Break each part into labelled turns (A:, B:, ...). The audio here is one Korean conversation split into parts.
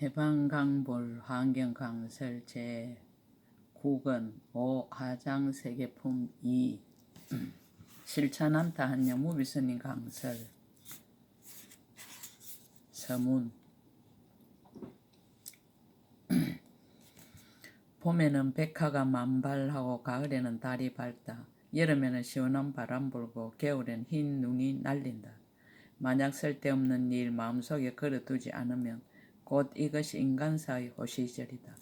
A: 대방강볼 환경강설 제9권 5 하장세계품 2 실천한다 한영 무비스님 강설 서문 봄에는 백화가 만발하고 가을에는 달이 밝다. 여름에는 시원한 바람 불고 겨울엔 흰 눈이 날린다. 만약 쓸데없는 일 마음속에 걸어두지 않으면 곧 이것이 인간사의 호시절이다.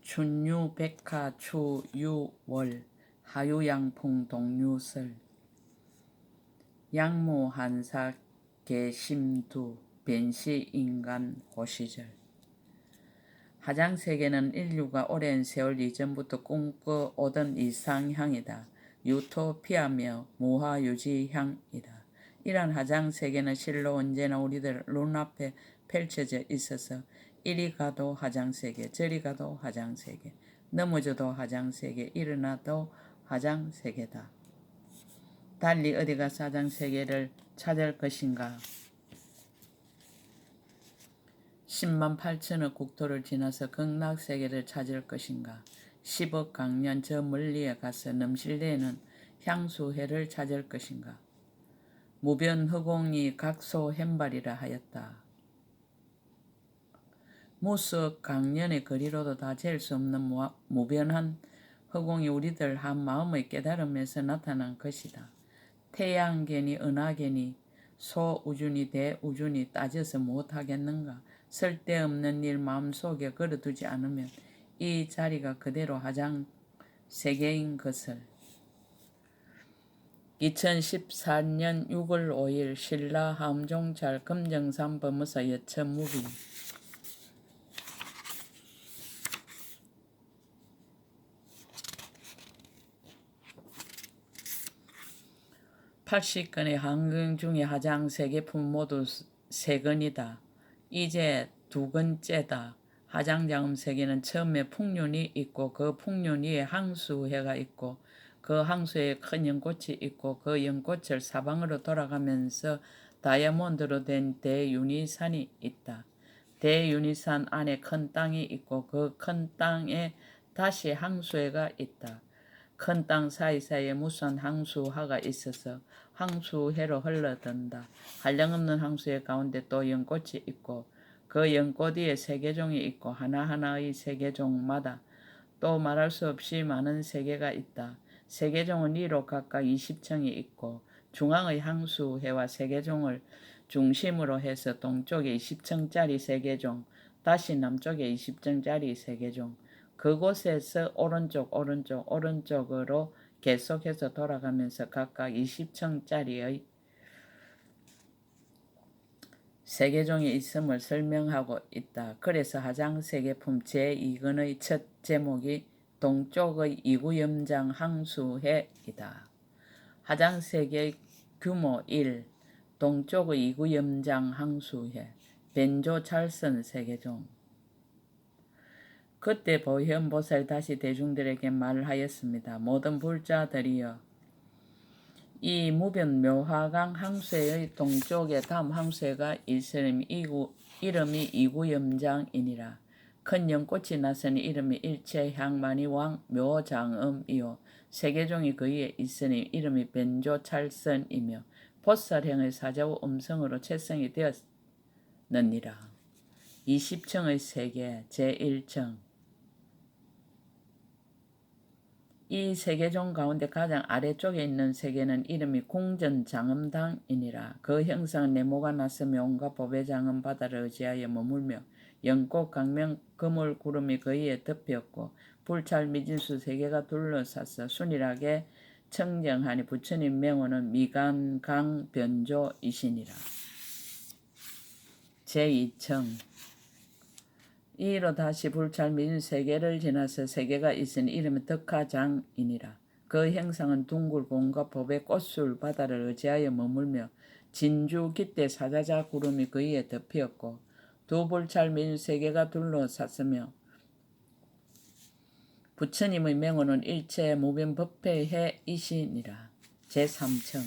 A: 춘유 백화 추유월 하유양풍 동유설 양무 한사 개심두 변시 인간 호시절. 하장세계는 인류가 오랜 세월 이전부터 꿈꿔오던 이상향이다. 유토피아며 무화유지향이다. 이러한 하장세계는 실로 언제나 우리들 눈앞에 펼쳐져 있어서 이리 가도 하장세계, 저리 가도 하장세계, 넘어져도 하장세계, 일어나도 하장세계다. 달리 어디 가서 하장세계를 찾을 것인가? 10만 8천억 국토를 지나서 극락세계를 찾을 것인가? 10억 강년 저 멀리에 가서 넘실대는 향수해를 찾을 것인가? 무변허공이 각소현발이라 하였다. 무수억 강년의 거리로도 다 잴 수 없는 무변한 허공이 우리들 한 마음의 깨달음에서 나타난 것이다. 태양계니 은하계니 소우주니 대우주니 따져서 못하겠는가? 쓸데없는 일 마음속에 걸어두지 않으면 이 자리가 그대로 하장세계인 것을. 2014년 6월 5일 신라 함종찰 금정산 법무사 여천무비 80건의 한경 중에 하장세계품 모두 3건이다. 이제 2건째다. 하장자음세계는 처음에 풍륜이 있고 그 풍륜 위에 항수해가 있고 그 항수에 큰 연꽃이 있고 그 연꽃을 사방으로 돌아가면서 다이아몬드로 된 대윤희산이 있다. 대윤희산 안에 큰 땅이 있고 그 큰 땅에 다시 항수해가 있다. 큰 땅 사이사이에 무수한 항수하가 있어서 항수해로 흘러든다. 한량없는 항수해 가운데 또 연꽃이 있고 그 연꽃 위에 세계종이 있고 하나하나의 세계종마다 또 말할 수 없이 많은 세계가 있다. 세계종은 위로 각각 20층이 있고 중앙의 항수해와 세계종을 중심으로 해서 동쪽에 20층짜리 세계종, 다시 남쪽에 20층짜리 세계종, 그곳에서 오른쪽으로 계속해서 돌아가면서 각각 20층짜리의 세계종이 있음을 설명하고 있다. 그래서 하장세계품 제2권의 첫 제목이 동쪽의 이구염장 항수해이다. 하장세계 규모 1. 동쪽의 이구염장 항수해 벤조찰선 세계종. 그때 보현보살 다시 대중들에게 말하였습니다. 모든 불자들이여, 이 무변 묘화강 항수해의 동쪽에 다음 항수해가 있으니 이름이 이구염장이니라. 큰 연꽃이 나서니 이름이 일체향만이왕 묘장음이요. 세계종이 그 위에 있으니 이름이 벤조찰선이며 보살행의 사자우 음성으로 채성이 되었느니라. 20층의 세계 제1층. 이 세계종 가운데 가장 아래쪽에 있는 세계는 이름이 궁전장음당이니라. 그 형상은 네모가 났으며 온갖 법의 장음 바다를 의지하여 머물며 연꽃 강명 그물 구름이 그 위에 덮였고 불찰 미진수 세계가 둘러싸서 순일하게 청정하니 부처님 명호는 미간강변조이시니라. 제2층. 이로 다시 불찰 미진 세계를 지나서 세계가 있으니 이름은 덕하장이니라. 그 형상은 둥글고 온갖 법의 꽃술 바다를 의지하여 머물며 진주 깃대 사자자 구름이 그 위에 덮였고 두 불찰 미진 세계가 둘러쌌으며 부처님의 명호는 일체 무변법회해이시니라. 제3층.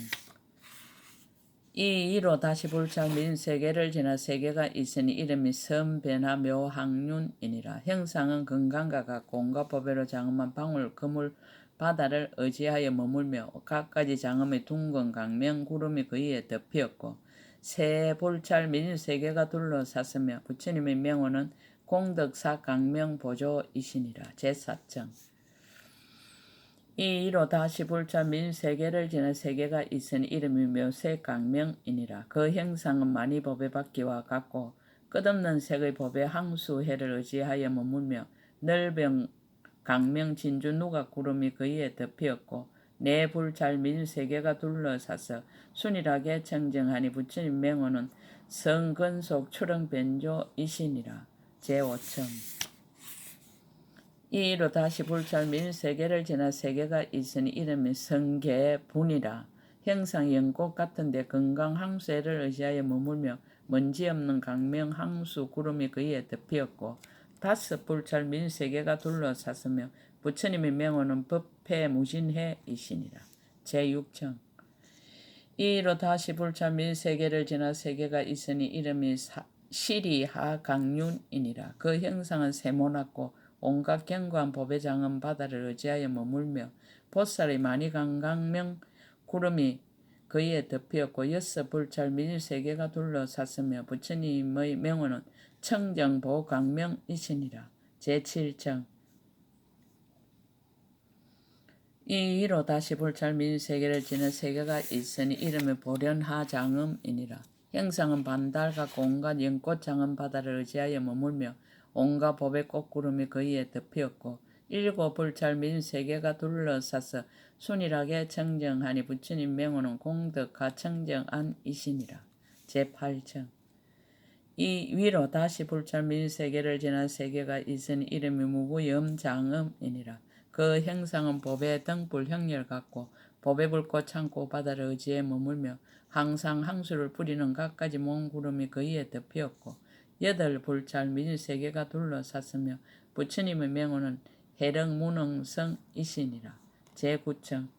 A: 이 이로 다시 불찰 민 세계를 지나 세계가 있으니 이름이 선변화 묘학륜이니라. 형상은 건강과 같고 온갖 법외로 장엄한 방울 그물 바다를 의지하여 머물며 갖가지 장엄의 둥근 강명 구름이 그 위에 덮였고 새 불찰 민 세계가 둘러쌌으며 부처님의 명호는 공덕사 강명 보조이시니라. 제4청 이 이로 다시 불찰 민 세계를 지나 세계가 있으니 이름이 묘세 강명이니라. 그 형상은 많이 법의 받기와 같고 끝없는 색의 법의 항수해를 의지하여 머물며 넓은 강명 진주 누각 구름이 그 위에 덮였고 내 불찰 민 세계가 둘러싸서 순일하게 청정하니 부처님 명호는 성근속 출렁변조이시니라. 제5청 이 이로 다시 불찰 민 세계를 지나 세계가 있으니 이름이 성계분이라. 형상 연꽃 같은데 건강 항수를 의지하여 머물며 먼지 없는 강명 항수 구름이 그 위에 덮였고 다섯 불찰 민 세계가 둘러쌌으며 부처님의 명호는 법회 무진해이시니라. 제6청 이 이로 다시 불찰 민 세계를 지나 세계가 있으니 이름이 시리하강륜이니라. 그 형상은 세모났고 온갖 견고한 법의 장은 바다를 의지하여 머물며 보살의 많이 강강명 구름이 그 위에 덮였고 여섯 불찰 민 세계가 둘러쌌으며 부처님의 명호는 청정보 강명이시니라. 제7청 이 위로 다시 불찰 민 세계를 지나 세계가 있으니 이름이 보련하장음이니라. 형상은 반달 같고 온갖 연꽃 장은 바다를 의지하여 머물며 온갖 법의 꽃구름이 그 위에 덮였고 일곱 불찰 민 세계가 둘러싸서 순일하게 청정하니 부처님 명호는 공덕하 청정안이시니라. 제8청 이 위로 다시 불찰 민 세계를 지나 세계가 있으니 이름이 무구염장음이니라. 그 형상은 법의 등불 형렬 같고 법의 불꽃 창고 바다를 의지해 머물며 항상 항수를 뿌리는 갖가지 몽구름이 그 위에 덮였고 여덟 불찰 민 세계가 둘러쌌으며 부처님의 명호는 해령무능성이시니라. 제9청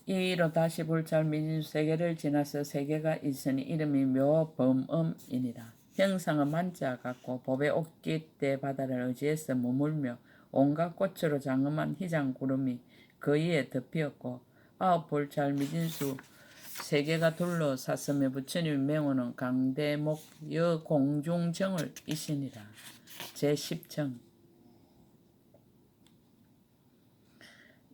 A: 이 위로 다시 불찰 민 세계를 지나서 세계가 있으니 이름이 묘범음이니라. 형상은 만자 같고 법의 옥깃대 바다를 의지해서 머물며 온갖 꽃으로 장엄한 희장 구름이 그 위에 덮였고 아홉 불찰 미진수 세계가 둘러쌌으며 부처님의 명호는 강대목 여공중정을 이시니라. 제10청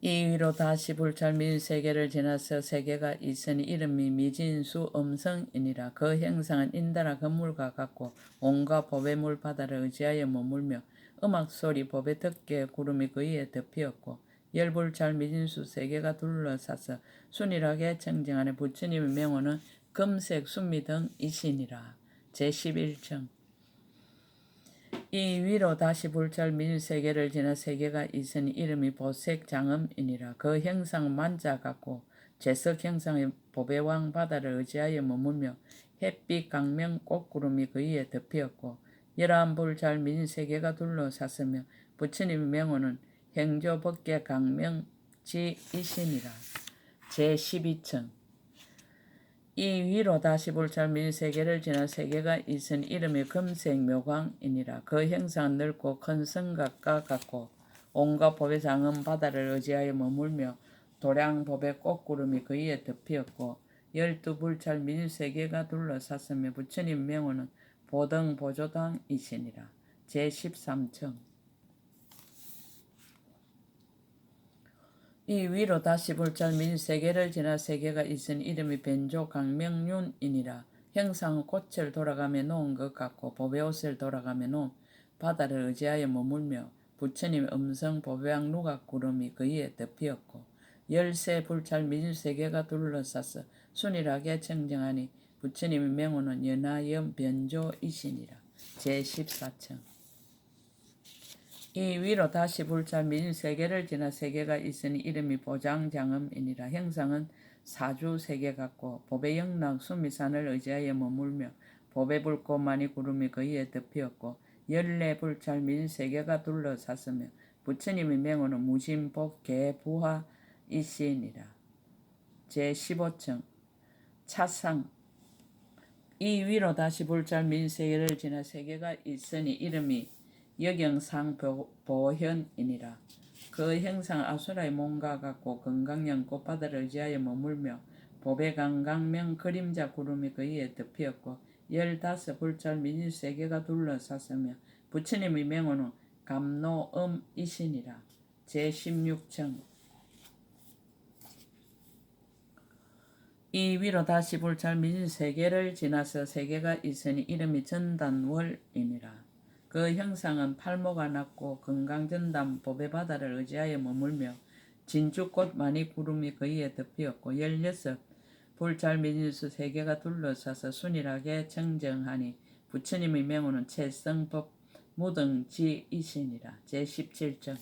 A: 이 위로 다시 불찰 민 세계를 지나서 세계가 있으니 이름이 미진수 음성이니라. 그 형상은 인다라 건물과 같고 온갖 법의 물 바다를 의지하여 머물며 음악소리 법의 덮개 구름이 그 위에 덮였고 열불찰 미진수 세계가 둘러싸서 순일하게 청정하는 부처님의 명호는 금색 순미 등이시니라. 제11청 이 위로 다시 불찰 민 세계를 지나 세계가 있으니 이름이 보색 장음이니라. 그 형상은 만자 같고 제석 형상의 보배왕 바다를 의지하여 머물며 햇빛 강명 꽃구름이 그 위에 덮였고 열한 불찰 민 세계가 둘러쌌으며 부처님의 명호는 행조 법계 강명지이시니라. 제12청 이 위로 다시 불찰 민 세계를 지나 세계가 있은 이름이 금색 묘광이니라. 그 형상은 넓고 큰 성곽과 같고 온갖 법의 장은 바다를 의지하여 머물며 도량 법의 꽃구름이 그 위에 덮였고 열두 불찰 민 세계가 둘러쌌으며 부처님 명호는 보등 보조당이시니라. 제13청 이 위로 다시 불찰 민 세계를 지나 세계가 있으니 이름이 변조 강명륜이니라. 형상은 꽃을 돌아가며 놓은 것 같고 법의 옷을 돌아가며 놓은 바다를 의지하여 머물며 부처님의 음성 보배왕 누각 구름이 그 위에 덮였고 열세 불찰 민 세계가 둘러싸서 순일하게 청정하니 부처님의 명호는 연하염 변조이시니라. 제14청 이 위로 다시 불찰 민 세계를 지나 세계가 있으니 이름이 보장장음이니라. 형상은 사주 세계 같고 법의 영락 수미산을 의지하여 머물며 법의 불꽃 많이 구름이 그 위에 덮였고 열네 불찰 민 세계가 둘러쌌으며 부처님의 명호는 무진법 개부하이시니라. 제15청 차상. 이 위로 다시 볼잘 민세계를 지나 세계가 있으니 이름이 여경상 보현이니라. 그 형상 아수라의 몸과 같고 건강령 꽃바다를 의지하여 머물며 보배 강강명 그림자 구름이 그 위에 덮이었고 15볼잘 민세계가 둘러쌌으며 부처님의 명호는 감노음이시니라. 제16청. 이 위로 다시 볼잘 민세계를 지나서 세계가 있으니 이름이 전단월이니라. 그 형상은 팔모가 낮고 건강전담 보배바다를 의지하여 머물며 진주꽃 많이 구름이 그 위에 덮이었고 16볼잘 민수 세계가 둘러싸서 순일하게 청정하니 부처님의 명호는 채성법 무등지이시니라. 제17정.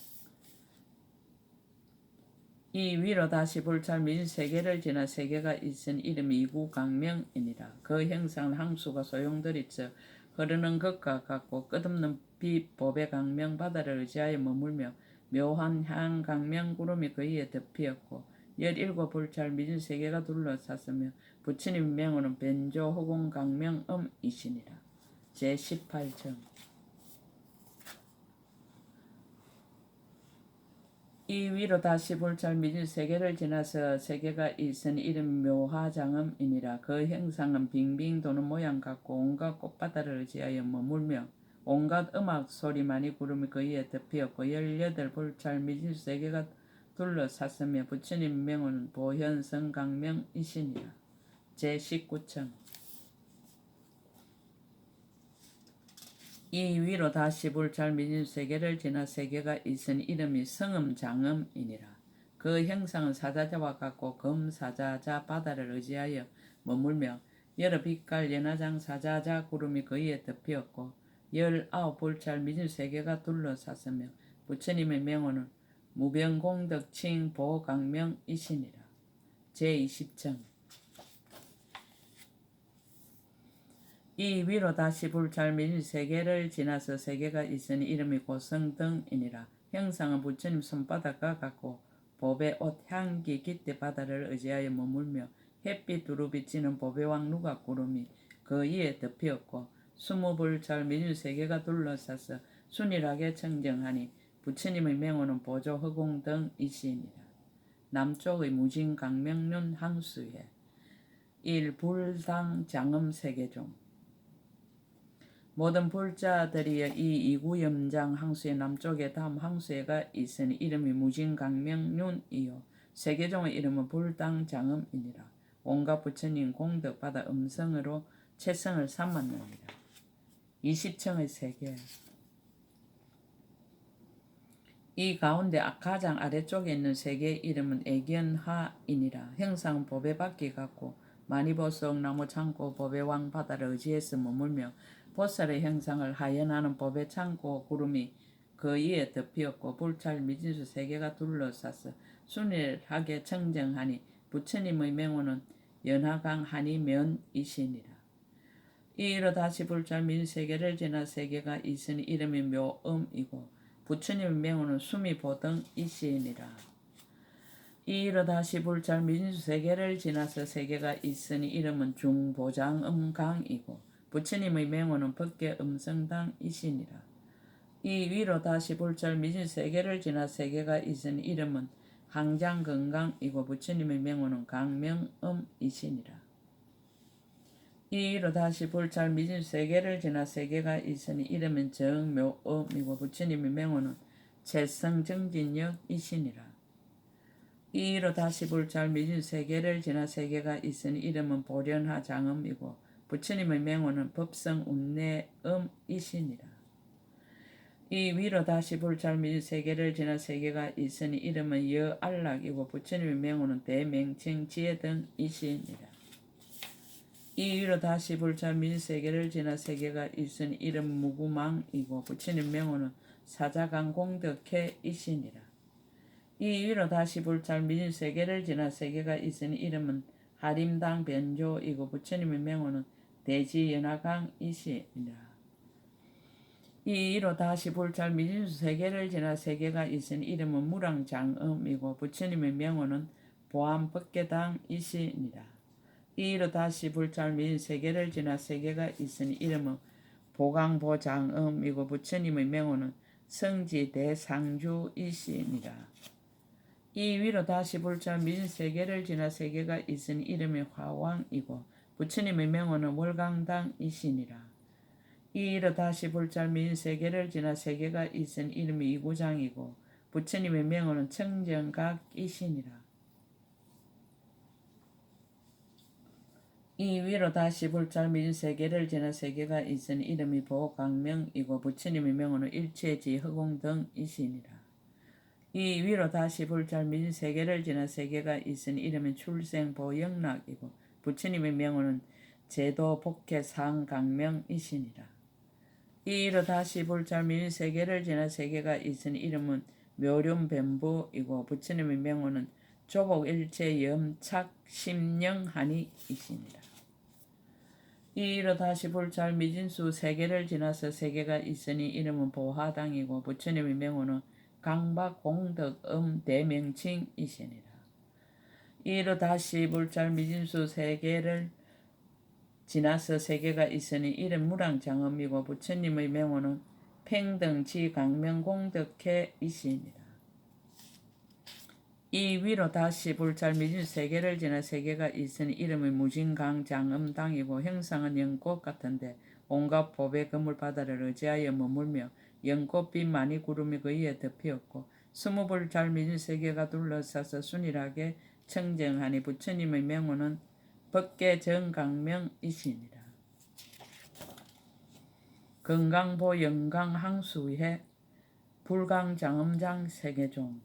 A: 이 위로 다시 볼잘 민세계를 지나 세계가 있은 이름이 이구강명이니라. 그 형상은 항수가 소용돌이쳐 흐르는 것과 같고 끝없는 빛 보배 강명 바다를 의지하여 머물며 묘한 향 강명 구름이 그 위에 덮이었고 17볼잘 민세계가 둘러쌌으며 부처님 명호는 변조 호공 강명음이시니라. 제18정. 이 위로 다시 볼잘 민세계를 지나서 세계가 있으니 이름 묘화장음이니라. 그 형상은 빙빙 도는 모양 같고 온갖 꽃바다를 의지하여 머물며 온갖 음악 소리만이 구름이 그 위에 덮이었고 18볼잘 민세계가 둘러쌌으며 부처님 명호는 보현성강명이시니라. 제19청. 이 위로 다시 볼잘 민세계를 지나 세계가 있으니 이름이 성음장음이니라. 그 형상은 사자자와 같고 금사자자 바다를 의지하여 머물며 여러 빛깔 연화장 사자자 구름이 그 위에 덮이었고 19볼잘 민세계가 둘러쌌으며 부처님의 명호는 무병공덕칭 보강명이시니라. 제20정. 이 위로 다시 볼잘 민세계를 지나서 세계가 있으니 이름이 고성등이니라. 형상은 부처님 손바닥과 같고 보배 옷 향기 깃대 바다를 의지하여 머물며 햇빛 두루 비치는 보배왕 누각 구름이 그 위에 덮이었고 20볼잘 민세계가 둘러싸서 순일하게 청정하니 부처님의 명호는 보조 허공등이시니라. 남쪽의 무진강명륜 항수에 1불당 장음 세계종. 모든 불자들이 이 이구염장 항수의 남쪽에 다음 항수에가 있으니 이름이 무진강명륜이요 세계종의 이름은 불당장음이니라. 온갖 부처님 공덕받아 음성으로 채성을 삼았느니라. 20층의 세계. 이 가운데 가장 아래쪽에 있는 세계의 이름은 애견하이니라. 형상은 보배바퀴 같고 마니보석 나무 창고 보배왕 바다를 의지해서 머물며 보살의 형상을 하연하는 보배 창고 구름이 그 위에 덮이었고 불찰 미진수 세계가 둘러싸서 순일하게 청정하니 부처님의 명호는 연화강 한이면이시니라. 이로 다시 불찰 민세계를 지나 세계가 있으니 이름이 묘음이고 부처님의 명호는 수미보등이시니라. 이로 다시 불찰 민수세계를 지나서 세계가 있으니 이름은 중보장음강이고 부처님의 명호는 법계음성당이시니라. 이 위로 다시 불찰 민수세계를 지나 세계가 있으니 이름은 항장건강이고 부처님의 명호는 강명음이시니라. 이 위로 다시 불찰 민수세계를 지나 세계가 있으니 이름은 정묘음이고 부처님의 명호는 채성정진역이시니라. 이 위로 다시 불찰 민수세계를 지나 세계가 있으니 이름은 보련하장음이고 부처님의 명호는 법성운내음이시니라. 이 위로 다시 불찰 민수세계를 지나 세계가 있으니 이름은 여안락이고 부처님의 명호는 대맹칭지혜등이시니라. 이 위로 다시 불찰 민세계를 지나 세계가 있으니 이름 무구망이고 부처님 명호는 사자강공덕회이시니라. 이 위로 다시 불찰 민세계를 지나 세계가 있으니 이름은 하림당 변조이고 부처님의 명호는 대지연화강이시니라. 이 위로 다시 불찰 민수세계를 지나 세계가 있으니 이름은 무랑장음이고 부처님의 명호는 보암법계당이시니라. 이로 다시 불잘 민 세계를 지나 세계가 있으니 이름은 보강보장음이고 부처님의 명호는 성지대상주이시니라. 이 위로 다시 불자 민 세계를 지나 세계가 있으니 이름이 화왕이고 부처님의 명호는 월강당이시니라. 이 위로 다시 불자 민 세계를 지나 세계가 있으니 이름이 이구장이고 부처님의 명호는 청정각이시니라. 이 위로 다시 불자 민 세계를 지나 세계가 있으니 이름이 보강명이고 부처님의 명호는 일체지 허공등이시니라. 이 위로 다시 불잘 민 세계를 지나 세계가 있으니 이름은 출생보영락이고 부처님의 명호는 제도복해상강명이시니라. 이 위로 다시 불잘 민 세계를 지나 세계가 있으니 이름은 묘륜변부이고 부처님의 명호는 조복일체염착심령하니이시니라. 이 위로 다시 불잘 미진수 세계를 지나서 세계가 있으니 이름은 보화당이고 부처님의 명호는 강박공덕음 대명칭이시니라. 이로 다시 불잘 미진수 세계를 지나서 세계가 있으니 이름 무량장엄이고 부처님의 명호는 팽등지강명공덕회이시니라. 이 위로 다시 불잘 미진 세계를 지나 세계가 있으니 이름의 무진강장엄당이고 형상은 연꽃 같은데 온갖 법의 그물 바다를 의지하여 머물며 연꽃빛 많이 구름이 그 위에 덮였고 20불 잘 미진 세계가 둘러싸서 순일하게 청정하니 부처님의 명호는 법계정강명이시니라. 건강보 영강항수회 불강장엄장 세계종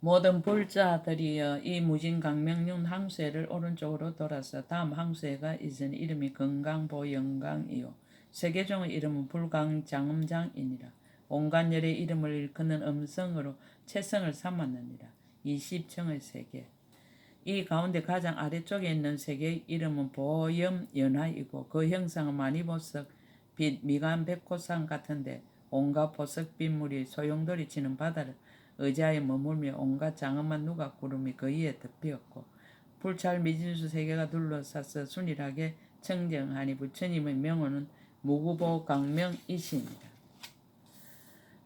A: 모든 불자들이여 이 무진강명륜 항수회를 오른쪽으로 돌아서 다음 항수회가 있으니 이름이 건강보영강이요 세계종의 이름은 불강장엄장이니라. 온갖 열의 이름을 일컫는 음성으로 채성을 삼았느니라. 20층의 세계 이 가운데 가장 아래쪽에 있는 세계의 이름은 보염연화이고 그 형상은 많이보석 빛 미간 백호산 같은데 온갖 보석 빗물이 소용돌이 치는 바다를 의자에 머물며 온갖 장엄한 누각 구름이 그 위에 덮였고 불찰 미진수 세계가 둘러싸서 순일하게 청정하니 부처님의 명호는 무구보 강명이시니라.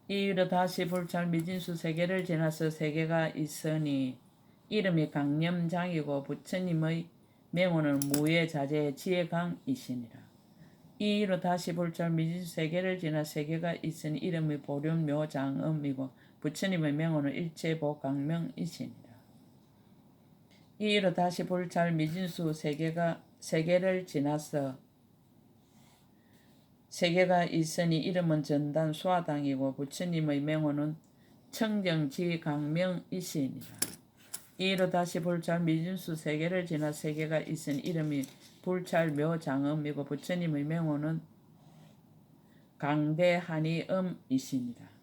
A: 이후로 다시 불찰 미진수 세계를 지나서 세계가 있으니 이름이 강념장이고 부처님의 명호는 무예자재 지혜강이시니라. 이후로 다시 불찰 미진수 세계를 지나 세계가 있으니 이름이 보륜묘장음이고 부처님의 명호는 일체보강명이시니라. 이후로 다시 불찰 미진수 세계를 지나서 세계가 있으니 이름은 전단 수화당이고 부처님의 명호는 청정지강명이시니라. 이후로 다시 불찰 미진수 세계를 지나 세계가 있으니 이름이 불찰묘장음이고 부처님의 명호는 강대한이음이시니라.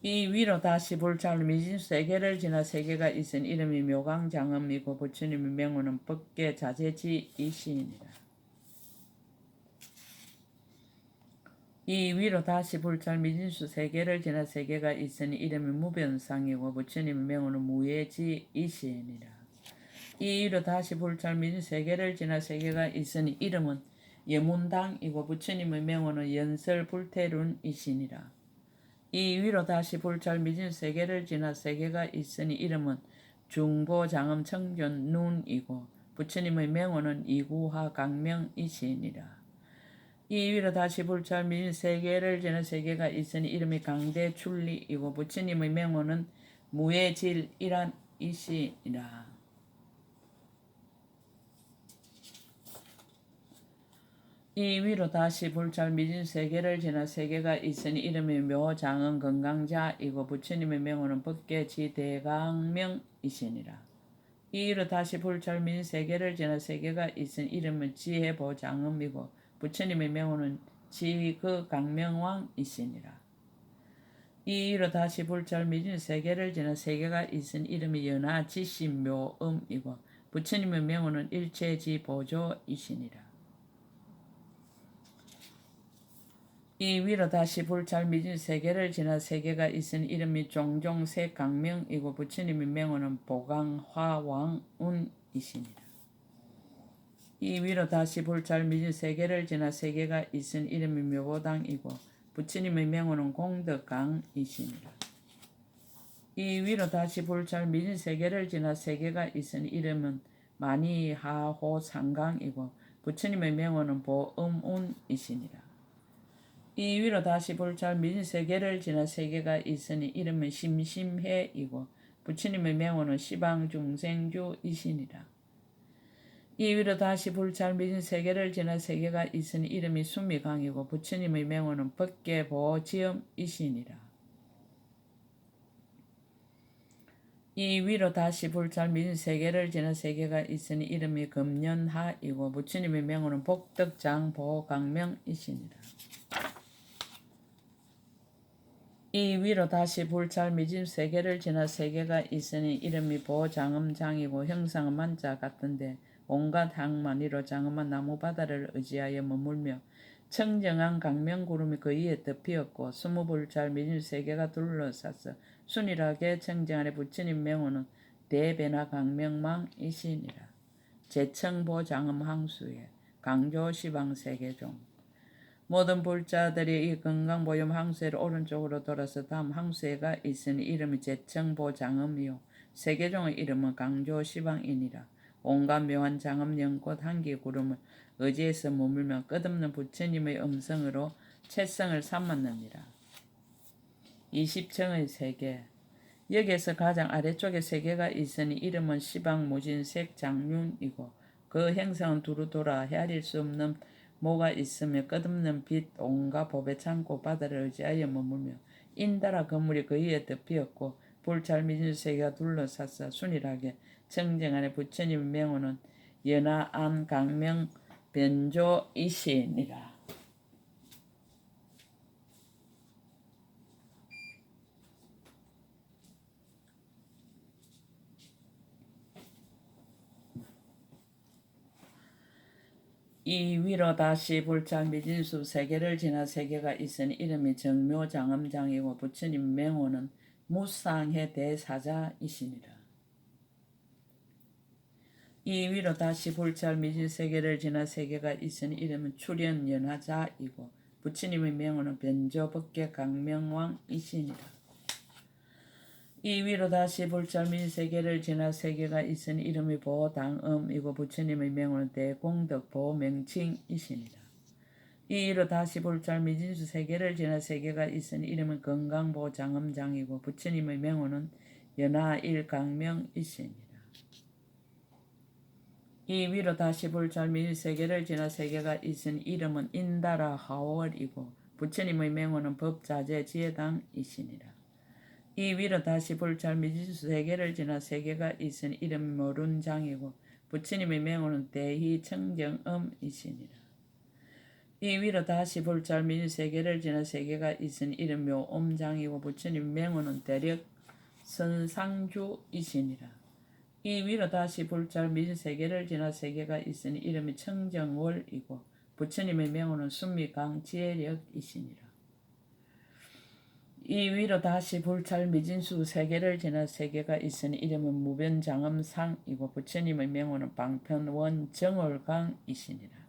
A: 이 위로 다시 불찰 미진수 세계를 지나 세계가 있으니 이름이 묘강장음이고 부처님의 명호는 법계자재지이시니라. 이 위로 다시 불찰 미진수 세계를 지나 세계가 있으니 이름이 무변상이고 부처님의 명호는 무예지이시니라. 이 위로 다시 불찰 미진수 세계를 지나 세계가 있으니 이름은 예문당이고 부처님의 명호는 연설불태륜이시니라. 이 위로 다시 불찰 미진수 세계를 지나 세계가 있으니 이름은 중보장엄청존눈이고 부처님의 명호는 이구화강명이시니라. 이 위로 다시 불찰 미진 세계를 지나 세계가 있으니 이름이 강대출리이고 부처님의 명호는 무예질이란이시니라. 이 위로 다시 불찰 미진 세계를 지나 세계가 있으니 이름이 묘장은 건강자이고 부처님의 명호는 법계지대강명이시니라. 이 위로 다시 불찰 미진 세계를 지나 세계가 있으니 이름은 지혜보장음이고 부처님의 명호는 지극강명왕이시니라. 이 위로 다시 불찰 미진 세계를 지나 세계가 있으니 이름이 연하지심묘음이고 부처님의 명호는 일체지보조이시니라. 이 위로 다시 불찰 미진 세계를 지나 세계가 있으니 이름이 종종 색강명이고 부처님의 명호는 보강화왕운이시니라. 이 위로 다시 불찰 미진 세계를 지나 세계가 있으니 이름이 묘보당이고 부처님의 명호는 공덕강이시니라. 이 위로 다시 불찰 미진 세계를 지나 세계가 있으니 이름은 만이하호상강이고 부처님의 명호는 보음운이시니라. 이 위로 다시 불찰 미진 세계를 지나 세계가 있으니 이름은 심심해이고 부처님의 명호는 시방중생주이시니라. 이 위로 다시 불찰 미진 세계를 지나 세계가 있으니 이름이 수미강이고 부처님의 명호는 법계보지음이시니라. 이 위로 다시 불찰 미진 세계를 지나 세계가 있으니 이름이 금년하이고 부처님의 명호는 복덕장보강명이시니라. 이 위로 다시 불찰 미진 세계를 지나 세계가 있으니 이름이 보장음장이고 형상은 만자 같은데 온갖 항만이로 장엄한 나무바다를 의지하여 머물며 청정한 강명구름이 그 위에 덮이었고 20불찰 미진 세계가 둘러싸서 순일하게 청정하에 부처님 명호는 대변화 강명망이시니라. 제청보장음 항수에 강조시방세계종 모든 불자들이 이 건강보염 항수회를 오른쪽으로 돌아서 다음 항수회가 있으니 이름이 제청보장음이요 세계종의 이름은 강조시방이니라. 온갖 묘한 장음 연꽃 한기 구름을 의지해서 머물며 끝없는 부처님의 음성으로 채성을 삼았느니라. 20층의 세계 여기에서 가장 아래쪽에 세계가 있으니 이름은 시방무진색 장륜이고 그 행성은 두루 돌아 헤아릴 수 없는 모가 있으며 끝없는 빛 온갖 법의 창고 바다를 의지하여 머물며 인다라 건물이 그 위에 덮이었고 불찰 미진 세계가 둘러싸서 순일하게 청정하에 부처님의 명호는 연하안 강명 변조이시니라. 이 위로 다시 불찰 미진수 세계를 지나 세계가 있으니 이름이 정묘장엄장이고 부처님 명호는 무상해 대사자이시니라. 이 위로 다시 불찰 미진 세계를 지나 세계가 있으니 이름은 출현연화자이고 부처님의 명호는 변조법계 강명왕이시니라. 이 위로 다시 불찰 미진 세계를 지나 세계가 있으니 이름이 보당음이고 부처님의 명호는 대공덕보명칭이시니라. 이 위로 다시 불찰 미진수 세계를 지나 세계가 있으니 이름은 건강보장음장이고 부처님의 명호는 연하일강명이시니라. 이 위로 다시 불찰 미진 세계를 지나 세계가 있으니 이름은 인다라 하월이고 부처님의 명호는 법자재 지혜당이시니라. 이 위로 다시 불찰 미진수 세계를 지나 세계가 있으니 이름이 모룬장이고 부처님의 명호는 대희청정음이시니라. 이 위로 다시 불찰 미진 세계를 지나 세계가 있으니 이름 묘엄장이고 부처님의 명호는 대력선상주이시니라. 이 위로 다시 불찰 미진 세계를 지나 세계가 있으니 이름이 청정월이고 부처님의 명호는 순미강지혜력이시니라. 이 위로 다시 불찰 미진수 세계를 지나 세계가 있으니 이름은 무변장엄상이고 부처님의 명호는 방편원정월강이시니라.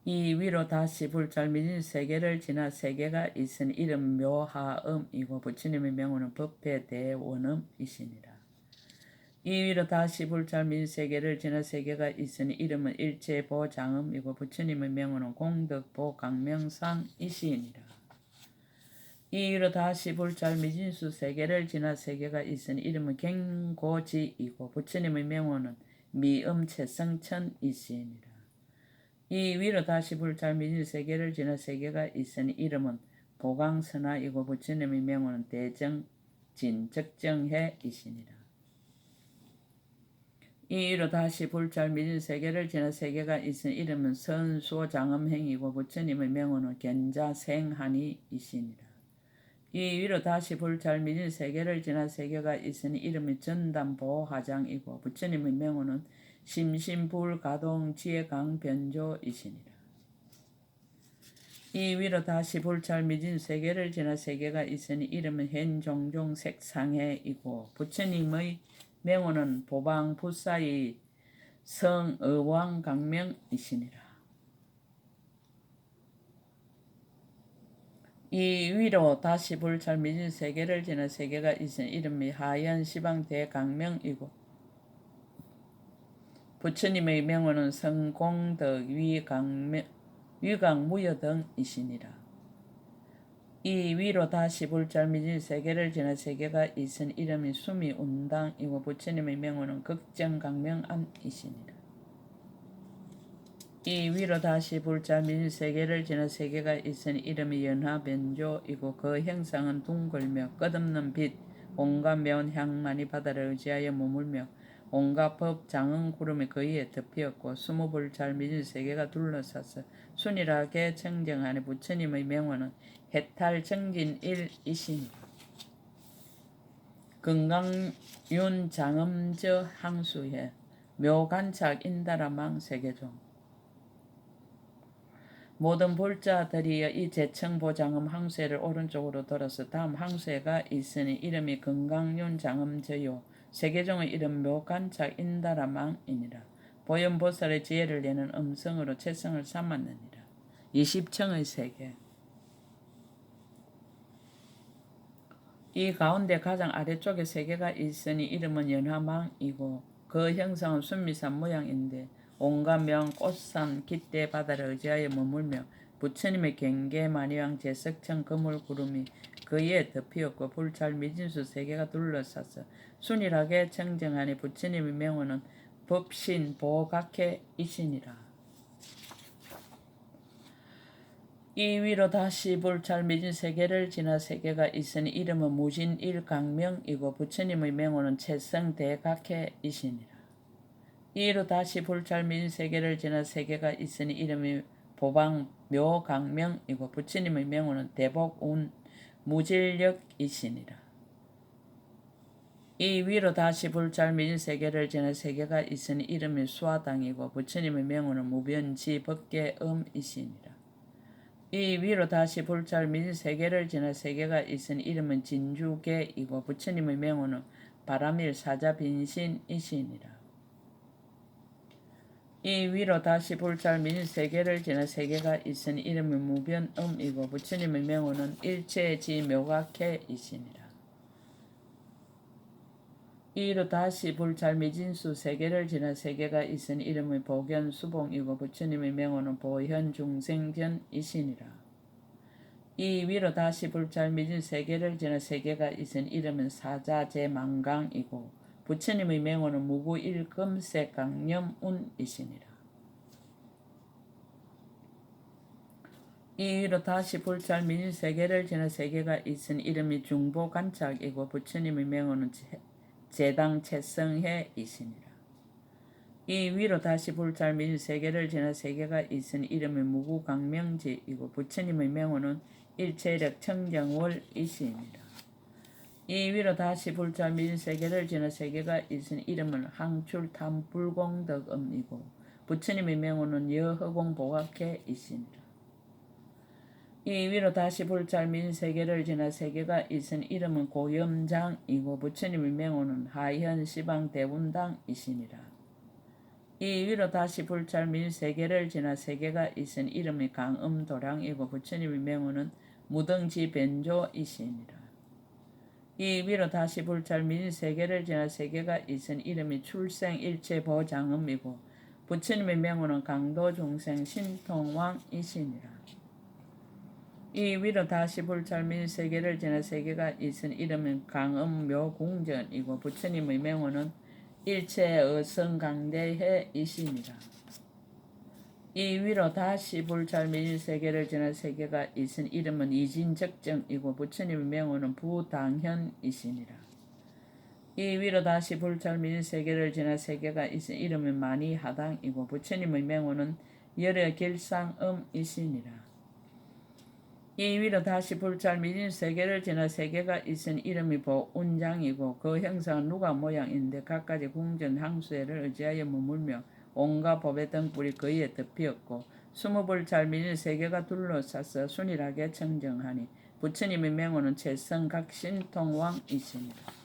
A: 이 위로 다시 불찰 미진 세계를 지나 세계가 있으니 이름 묘하음이고 부처님의 명호는 법회대원음이시니라. 이 위로 다시 불찰 미진 세계를 지나 세계가 있으니 이름은 일체보장음이고 부처님의 명호는 공덕보강명상이시니라. 이 위로 다시 불찰 미진수 세계를 지나 세계가 있으니 이름은 갱고지이고 부처님의 명호는 미음채성천이시니라. 이 위로 다시 불찰 미진 세계를 지나 세계가 있으니 이름은 보강선하이고 부처님의 명호는 대정진적정해이시니라. 이 위로 다시 불찰 미진 세계를 지나 세계가 있으니 이름은 선수장엄행이고 부처님의 명호는 견자생하니이시니라. 이 위로 다시 불찰 미진 세계를 지나 세계가 있으니 이름이 전담보화장이고 부처님의 명호는 심심불가동 지혜강변조이시니라. 이 위로 다시 불찰 미진 세계를 지나 세계가 있으니 이름은 현종종 색상해이고 부처님의 명호는 보방부사의 성의왕강명이시니라. 이 위로 다시 불찰 미진 세계를 지나 세계가 있으니 이름이 하연시방대강명이고 부처님의 명호는 성공덕 위강무여 등이시니라. 이 위로 다시 불찰 미진 세계를 지나 세계가 있은 이름이 수미 운당이고 부처님의 명호는 극정강명암이시니라. 이 위로 다시 불찰 미진 세계를 지나 세계가 있은 이름이 연화변조이고 그 형상은 둥글며 끝없는 빛 온갖 매운 향만이 바다를 의지하여 머물며 온갖 법 장응 구름이 그 위에 덮이었고 20불찰 미진 세계가 둘러싸서 순일하게 청정하니 부처님의 명호는 해탈정진일이시니 건강윤 장음저 항수해 묘간착 인다라망 세계종 모든 불자들이 이 제청보장음 항수회를 오른쪽으로 돌아서 다음 항수회가 있으니 이름이 건강윤 장음저요 세계종의 이름 묘간착 인다라망이니라. 보현보살의 지혜를 내는 음성으로 채성을 삼았느니라. 20청의 세계 이 가운데 가장 아래쪽에 세계가 있으니 이름은 연화망이고 그 형상은 순미산 모양인데 온갖 명 꽃산 깃대 바다를 의지하여 머물며 부처님의 경계만이왕 제석청 그물구름이 그 위에 덮이었고 불찰 미진수 세계가 둘러싸서 순일하게 청정하니 부처님의 명호는 법신 보각해이시니라. 이 위로 다시 불찰 미진 세계를 지나 세계가 있으니 이름은 무진일강명이고 부처님의 명호는 채성대각해이시니라. 이 위로 다시 불찰 미진 세계를 지나 세계가 있으니 이름이 보방묘강명이고 부처님의 명호는 대복운 무질력이시니라. 이 위로 다시 불찰 미진 세계를 지나 세계가 있으니 이름이 수화당이고 부처님의 명호는 무변지법계음이시니라. 이 위로 다시 불찰 미진 세계를 지나 세계가 있으니 이름은 진주계이고 부처님의 명호는 바람일 사자빈신이시니라. 이 위로 다시 불찰 미진 세계를 지나 세계가 있으니 이름은 무변음이고 부처님의 명호는 일체지묘각해이시니라. 이 위로 다시 불찰 미진수 세계를 지나 세계가 있으니 이름은 보견수봉이고 부처님의 명호는 보현중생견이시니라. 이 위로 다시 불찰 미진 세계를 지나 세계가 있으니 이름은 사자제망강이고 부처님의 명호는 무구일금색강념운이시니라. 이 위로 다시 불찰 미진 세계를 지나 세계가 있으니 이름이 중보간착이고 부처님의 명호는 제당채성해이시니라. 이 위로 다시 불찰 미진 세계를 지나 세계가 있으니 이름이 무구강명지이고 부처님의 명호는 일체력 청정월이시니라. 이 위로 다시 불찰 미진 세계를 지나 세계가 있으니 이름은 항출탐불공덕음이고 부처님의 명호는 여허공보각해이시니라. 이 위로 다시 불찰 미진 세계를 지나 세계가 있은 이름은 고염장이고 부처님의 명호는 하현시방대운당이시니라. 이 위로 다시 불찰 미진 세계를 지나 세계가 있은 이름이 강음도량이고 부처님의 명호는 무등지변조이시니라. 이 위로 다시 불찰 미진 세계를 지나 세계가 있은 이름이 출생일체보장음이고 부처님의 명호는 강도중생 신통왕이시니라. 이 위로 다시 불찰 미진 세계를 지나 세계가 있은 이름은 강음묘궁전이고 부처님의 명호는 일체의성강대해이시니라. 이 위로 다시 불찰 미진 세계를 지나 세계가 있은 이름은 이진적정이고 부처님의 명호는 부당현이시니라. 이 위로 다시 불찰 미진 세계를 지나 세계가 있은 이름은 만이하당이고 부처님의 명호는 열여길상음이시니라. 이 위로 다시 불찰 미진 세계를 지나 세계가 있은 이름이 보운장이고 그 형상은 누가 모양인데 갖가지 궁전 항수회를 의지하여 머물며 온갖 법의 등불이 그이에 덮이었고 20불찰 미진 세계가 둘러싸서 순일하게 청정하니 부처님의 맹호는 최성각신통왕이시니라.